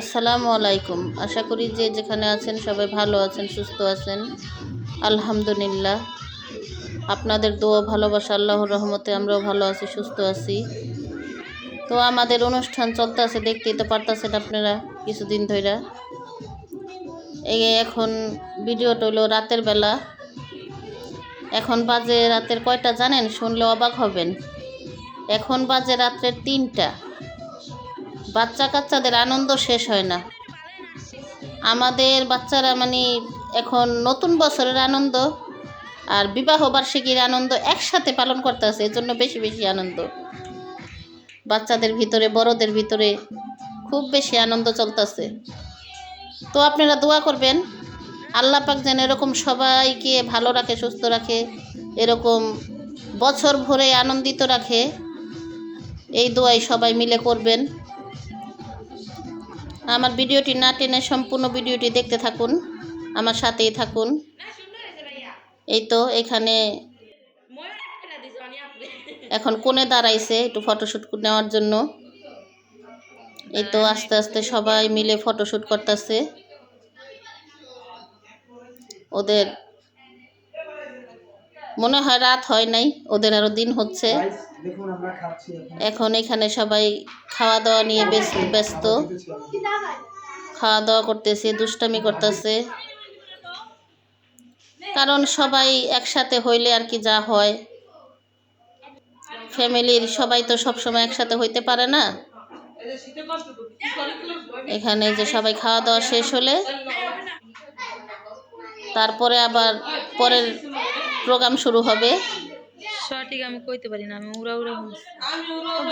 আসসালামু আলাইকুম। আশা করি যে যেখানে আছেন সবাই ভালো আছেন, সুস্থ আছেন। আলহামদুলিল্লাহ, আপনাদের দোয়া ভালোবাসা আল্লাহর রহমতে আমরাও ভালো আছি, সুস্থ আছি। তো আমাদের অনুষ্ঠান চলতেছে, দেখতেই তো পারতেছেন আপনারা কিছুদিন ধইরা। এই এখন ভিডিওটা হলো রাতের বেলা। এখন বাজে রাতের কয়টা জানেন? শুনলে অবাক হবেন। এখন বাজে রাত্রের 3টা। বাচ্চা কাচ্চাদের আনন্দ শেষ হয় না। আমাদের বাচ্চারা এখন নতুন বছরের আনন্দ আর বিবাহ বার্ষিকীর আনন্দ একসাথে পালন করতেছে, এর জন্য বেশি বেশি আনন্দ বাচ্চাদের ভিতরে, বড়দের ভিতরে খুব বেশি আনন্দ চলতেছে। তো আপনারা দোয়া করবেন আল্লাহ পাক যেন এরকম সবাইকে ভালো রাখে, সুস্থ রাখে, এরকম বছর ভরে আনন্দিত রাখে। এই দোয়াই সবাই মিলে করবেন। আমার ভিডিওটি না টেনে সম্পূর্ণ ভিডিওটি দেখতে থাকুন, আমার সাথেই থাকুন। এই তো এখানে এখন কোণে দাঁড়াইছে একটু ফটোশ্যুট নেওয়ার জন্য। এই তো আস্তে আস্তে সবাই মিলে ফটোশ্যুট করতেছে। ওদের মনে হয় রাত হয় নাই, ওদের আরো দিন হচ্ছে। এখন এখানে সবাই খাওয়া দাওয়া নিয়ে ব্যস্ত, খাওয়া দাওয়া করতেছে, দুষ্টামি করতেছে। কারণ সবাই একসাথে হইলে আর কি যা হয়, ফ্যামিলির সবাই তো সবসময় একসাথে হইতে পারে না। এখানে যে সবাই খাওয়া দাওয়া শেষ হলে তারপরে আবার পরের প্রোগ্রাম শুরু হবে। সঠিক আমি কইতে পারি না, আমি উড়া উড়া বলছি।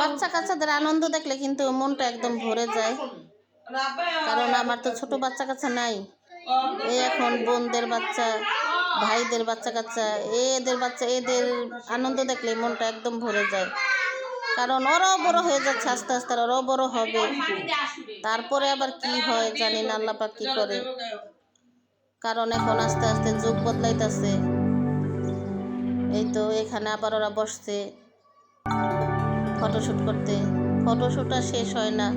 বাচ্চা কাচ্চাদের আনন্দ দেখলে কিন্তু মনটা একদম ভরে যায়। কারণ আমার তো ছোট বাচ্চা কাচ্চা নাই। এই এখন বোনদের বাচ্চা, ভাইদের বাচ্চা কাচ্চা, এদের বাচ্চা, এদের আনন্দ দেখলে মনটা একদম ভরে যায়। কারণ ওরাও বড় হয়ে যাচ্ছে আস্তে আস্তে, ওরাও বড় হবে। তারপরে আবার কি হয় জানি না, আল্লাহ পাক কি করে। কারণ এখন আস্তে আস্তে যুগ বদলাইতেছে। এই তো এখানে আবার ওরা বসছে ফটোশ্যুট করতে। ফটোশ্যুট আর শেষ হয় না।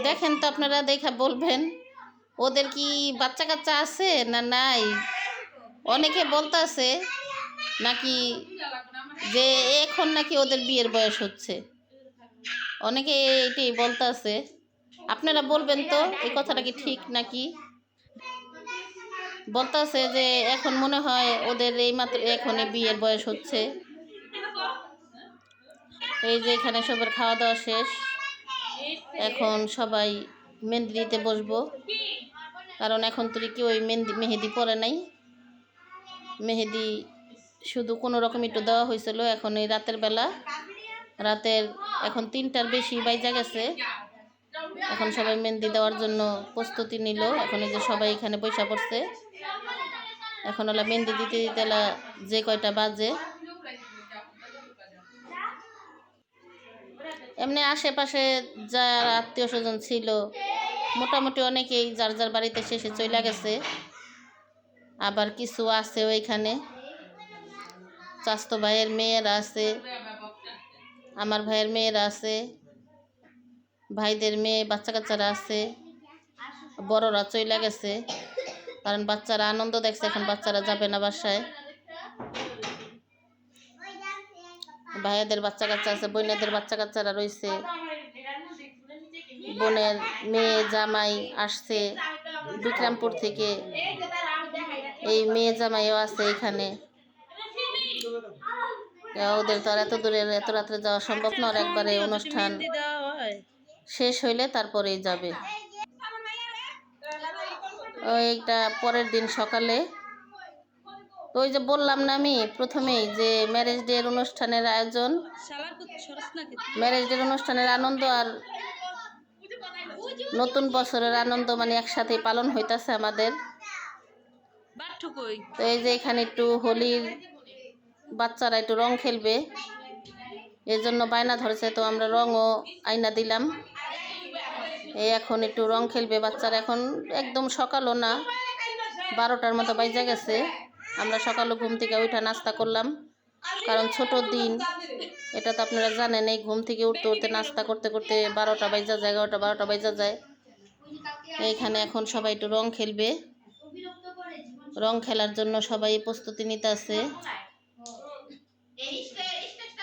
দেখেন তো আপনারা, দেখা বলবেন ওদের কি বাচ্চা কাচ্চা আছে না নাই। অনেকে বলতেছে নাকি যে এখন নাকি ওদের বিয়ের বয়স হচ্ছে, অনেকে এটাই বলতেছে। আপনারা বলবেন তো এই কথাটা কি ঠিক নাকি? বলতেছে যে এখন মনে হয় ওদের এই মাত্র এখনই বিয়ের বয়স হচ্ছে। এই যে এখানে সবার খাওয়া দাওয়া শেষ, এখন সবাই মেহেন্দি দিতে বসবো। কারণ এখন তো কেউ ওই মেহেদি পরে নাই, মেহেদি শুধু কোনো রকম একটু দেওয়া হয়েছিল। এখন এই রাতের বেলা, রাতের এখন 3টার বেশি বাইজা গেছে। এখন সবাই মেহেন্দি দেওয়ার জন্য প্রস্তুতি নিল। এখন এই যে সবাই এখানে বসে পড়ছে। এখন ওলা মেহেন্দি দিতে দিতে যে কয়টা বাজে। এমনি আশেপাশে যারা আত্মীয় স্বজন ছিল মোটামুটি অনেকেই যার যার বাড়িতে শেষে চলে গেছে। আবার কিছু আছে ওইখানে, চাচতো ভাইয়ের মেয়েরা আছে, আমার ভাইয়ের মেয়েরা আছে, ভাইদের মেয়ে বাচ্চা কাচ্চারা আছে, বড়রা চলে গেছে। কারণ বাচ্চারা আনন্দ দেখছে, এখন বাচ্চারা যাবে না বাসায়। ভাইয়াদের বাচ্চা কাচ্চা আছে, বোনেদের বাচ্চা কাচ্চারা রয়েছে। বোনের মেয়ে জামাই আসছে বিক্রমপুর থেকে, এই মেয়ে জামাইও আছে এখানে। ওদের তো আর এত দূরে এত রাত্রে যাওয়া সম্ভব না। একবারে অনুষ্ঠান শেষ হইলে তারপরেই যাবে। ওইটা পরের দিন সকালে। তো ওই যে বললাম না আমি প্রথমেই যে ম্যারেজ ডের অনুষ্ঠানের আয়োজন, ম্যারেজ ডের অনুষ্ঠানের আনন্দ আর নতুন বছরের আনন্দ একসাথে পালন হইতাছে আমাদের। তো এই যে এখানে একটু হোলির বাচ্চারা একটু রং খেলবে, এর জন্য বায়না ধরেছে। তো আমরা রঙও আইনা দিলাম। এই এখন একটু রং খেলবে বাচ্চারা। এখন একদম সকালও না, 12টার মতো বাইজা গেছে। আমরা সকালে ঘুম থেকে উঠে নাস্তা করলাম, কারণ ছোট দিন, এটা তো আপনারা জানেন। এই ঘুম থেকে উঠতে উঠতে নাস্তা করতে করতে 12টা বাজা যায়, 11টা 12টা বাজা যায়। এইখানে এখন সবাই একটু রং খেলবে। রং খেলার জন্য সবাই প্রস্তুতি নিতে আছে।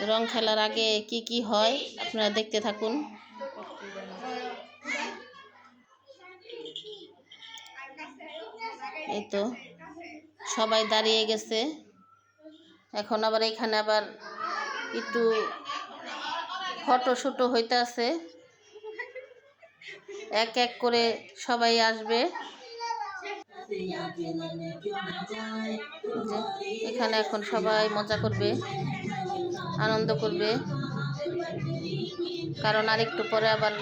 রং খেলার আগে কি কি হয় আপনারা দেখতে থাকুন। এই তো সবাই দাঁড়িয়ে গেছে। এখন আবার এখানে আবার একটু ফটোশুটও হইতে আছে। এক এক করে সবাই আসবে। এখানে এখন সবাই মজা করবে, আনন্দ করবে। কারণ আর একটু পরে আবার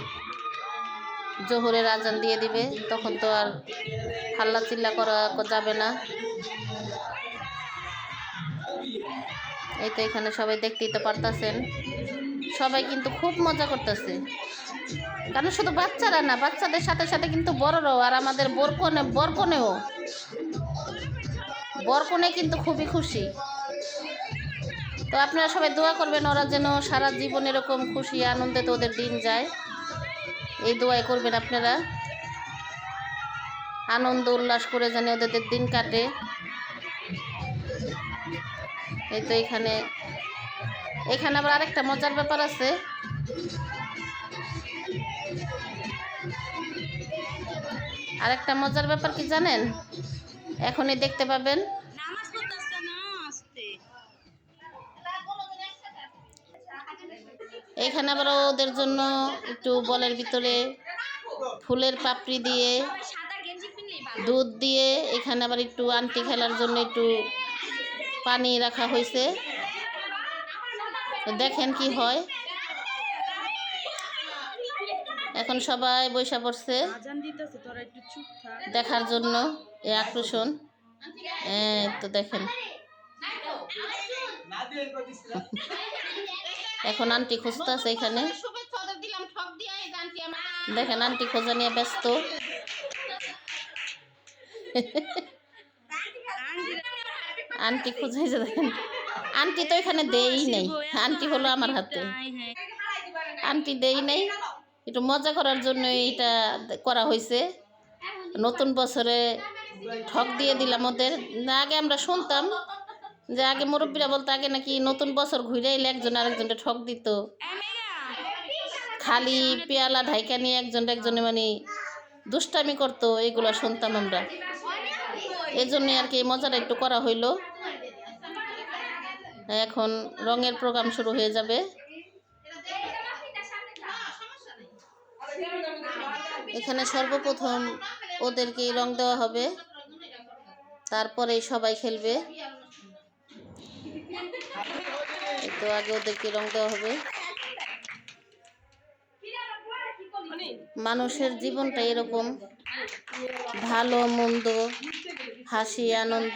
জোহরের আজান দিয়ে দিবে, তখন তো আর হাল্লা চিল্লা করা যাবে না। এই তো এখানে সবাই দেখতেই তো পারতাছেন, সবাই কিন্তু খুব মজা করতেছে। কারণ শুধু বাচ্চারা না, বাচ্চাদের সাথে সাথে কিন্তু বড়রাও, আর আমাদের বরকনে কিন্তু খুবই খুশি। তো আপনারা সবাই দোয়া করবেন ওরা যেন সারা জীবন এরকম খুশি আনন্দে তো ওদের দিন যায়, এই দোয়াই করবেন আপনারা। আনন্দ উল্লাস করে যেন ওদের দিন কাটে। এই তো এখানে আবার আরেকটা মজার ব্যাপার আছে। আরেকটা মজার ব্যাপার কি জানেন? এখনই দেখতে পাবেন। এখানে আবার ওদের জন্য একটু বলের ভিতরে ফুলের পাপড়ি দিয়ে, দুধ দিয়ে, এখানে আবার একটু আন্টি খেলার জন্য একটু পানি রাখা হয়েছে। দেখেন কি হয়। এখন সবাই বৈশা পড়ছে দেখার জন্য, এই আকর্ষণ। তো দেখেন এখন আন্টি খুঁজতেছে এখানে। দেখেন আন্টি খোঁজা নিয়ে ব্যস্ত। আন্টি খুঁজে দেখেন, আন্টি তো এখানে দেই নাই, আন্টি হলো আমার হাতে। আন্টি দেই নাই, একটু মজা করার জন্য এটা করা হয়েছে। নতুন বছরে ঠক দিয়ে দিলাম ওদের। না, আগে আমরা শুনতাম যে আগে মুরব্বীরা বলতো আগে নাকি নতুন বছর ঘুরে এলে একজন আরেকজনকে ঠক দিত, খালি পেয়ালা ঢাইকা নিয়ে একজনে মানে দুষ্টামি করতো, এগুলো শুনতাম আমরা। এই জন্যে আর কি এই মজাটা একটু করা হইলো। এখন রঙের প্রোগ্রাম শুরু হয়ে যাবে। এখানে সর্বপ্রথম ওদেরকে রং দেওয়া হবে, তারপরে সবাই খেলবে। তো আগে ওদেরকে রং দেওয়া হবে। মানুষের জীবনটা এরকম, ভালো মন্দ, হাসি আনন্দ,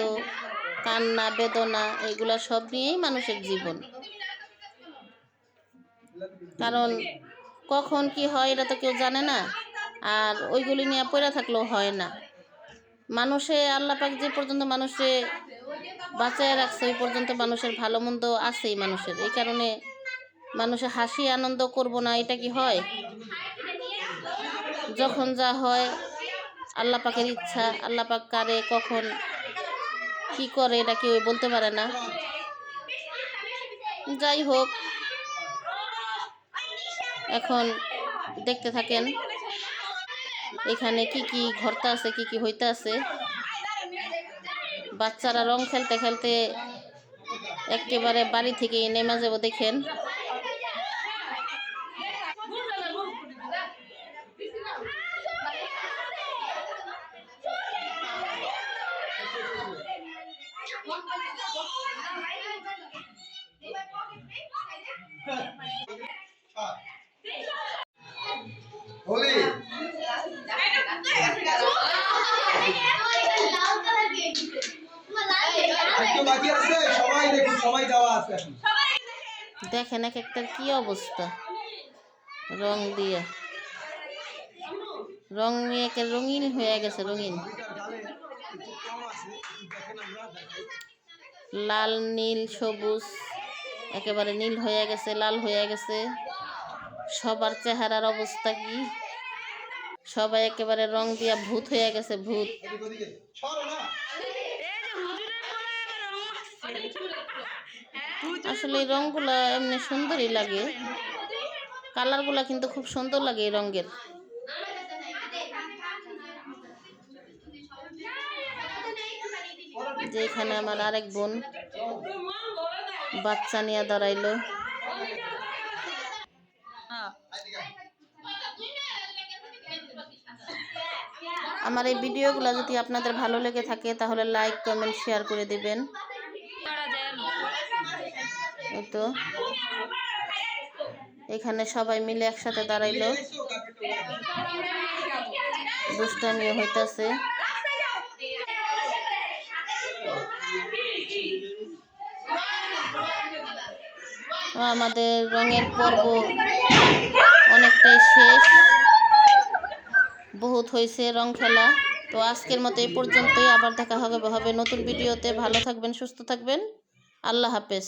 কান্না বেদনা, এগুলা সব নিয়েই মানুষের জীবন। কারণ কখন কি হয় এটা তো কেউ জানে না, আর ওইগুলি নিয়ে পড়ে থাকলেও হয় না। মানুষে আল্লাহ পাক যে পর্যন্ত মানুষে বাঁচায় রাখছে ওই পর্যন্ত মানুষের ভালো মন্দ আছেই মানুষের। এই কারণে মানুষে হাসি আনন্দ করব না, এটা কি হয়? যখন যা হয় আল্লাহ পাকের ইচ্ছা। আল্লাহ পাক কারে কখন কি করে এটা কেউ বলতে পারে না। যাই হোক, এখন দেখতে থাকেন এখানে কি কি ঘটতে আছে, কি কি হইতে আছে। বাচ্চারা রং খেলতে খেলতে একেবারে বাড়ি থেকে নেমে যাব। দেখেন হোলি একটু বাকি আছে, সবাই দেখুন, সবাই যাওয়া আছে এখন। দেখেন এক একটার কি অবস্থা, রং দিয়ে রং নিয়ে রঙিন হয়ে গেছে। রঙিন লাল নীল সবুজ একেবারে নীল হয়ে গেছে, লাল হয়ে গেছে। সবার চেহারার অবস্থা কি, সবাই একেবারে রং দিয়া ভূত হয়ে গেছে, ভূত। এদিকে ওদিকে সরো না। আসলে এই রংগুলা এমনি সুন্দরই লাগে, কালারগুলা কিন্তু খুব সুন্দর লাগে এই রঙের। যে এখানে আমার আরেক বোন বাচ্চা নিয়ে দাঁড়াইলো। আমার এই ভিডিওগুলো যদি আপনাদের ভালো লেগে থাকে তাহলে লাইক, কমেন্ট, শেয়ার করে দিবেন। এই তো এখানে সবাই মিলে একসাথে দাঁড়াইলো, দুষ্টামিও হইতাছে। আমাদের রঙের পর্ব অনেকটাই শেষ, বহুত হয়েছে রং খেলা। তো আজকের মতো এই পর্যন্তই, আবার দেখা হবে নতুন ভিডিওতে। ভালো থাকবেন, সুস্থ থাকবেন, আল্লাহ হাফেজ।